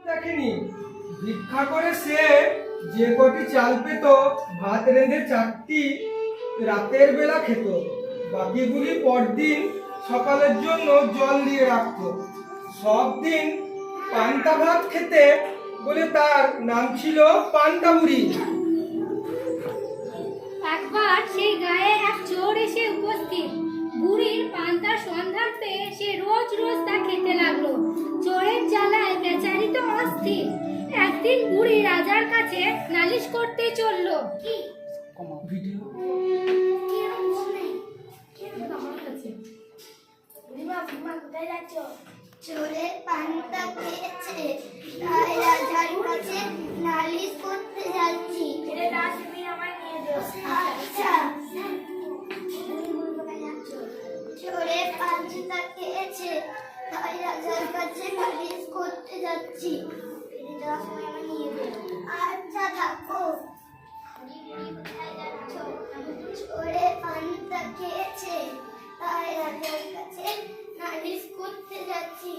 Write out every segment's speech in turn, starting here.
দেখেনি। ভিক্ষা করে সে যে কটি চাল পেত ভাত রেঁধে 4টি রাতের বেলা খেত, বাকিগুলি পরদিন সকালের জন্য জল দিয়ে রাখত। সব দিন পান্তা ভাত খেতে বলে তার নাম ছিল পান্তা বুড়ি। একবার সেই গায়ে এক চোর এসে উপস্থিত। বুড়ির পান্তার সন্ধান পেয়ে সে রোজ রোজ তা খেতে লাগলো। চোরের জ্বালায় বেচারি তো অস্থির। একদিন বুড়ি রাজার কাছে নালিশ করতে চললো। কি ভিডিও চোরের পান্তা খেয়েছে, তাই রাজার কাছে নালিশ করতে যাচ্ছি। আচ্ছা, চোরের পান্তা খেয়েছে, তাই রাজার কাছে নালিশ করতে যাচ্ছি। ফিরে যাওয়ার সময় আমার নিয়ে যেও। আচ্ছা থাকো। চোরের পান্তা খেয়েছে, তাই রাজার কাছে নালিশ করতে যাচ্ছি।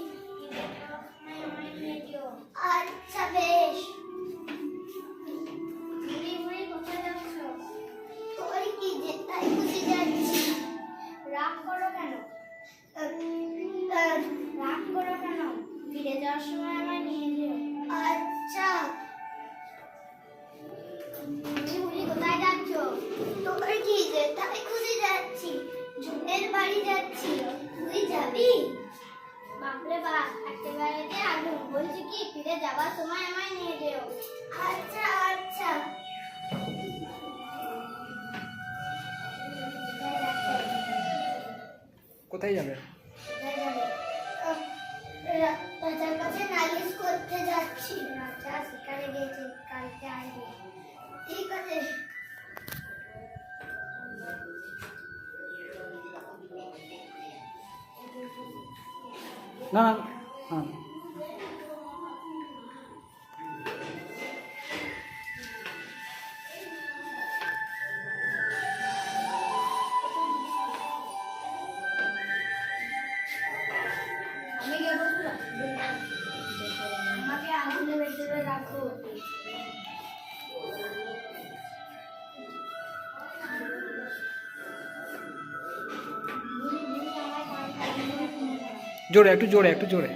আচ্ছা বেশ। তোর কি যেটাই খুশি যাচ্ছি। রাগ করো কেন? রাগ করো কেন? ফিরে যাওয়ার সময় আমায় নিয়ে যেও। আচ্ছা। তুমি কোথায় যাচ্ছ? তোর কি যেটাই খুশি যাচ্ছি। জুনের বাড়ি যাচ্ছি। তুই যাবি? বাপরে বাপ, একেবারে আলু। বলছি কি, ফিরে যাবার সময় আমায় নিয়ে যেও। আচ্ছা আচ্ছা। কোথায় যাবে? রাজার কাছে নালিশ করতে যাচ্ছি। রাজা শিকারে গেছে, কালকে আসবে। ঠিক আছে। না হ্যাঁ আমি গিয়ে বসবো। আমাকে আগুনে ভেতরে রাখো। জোরে, একটু জোরে, একটু জোরে।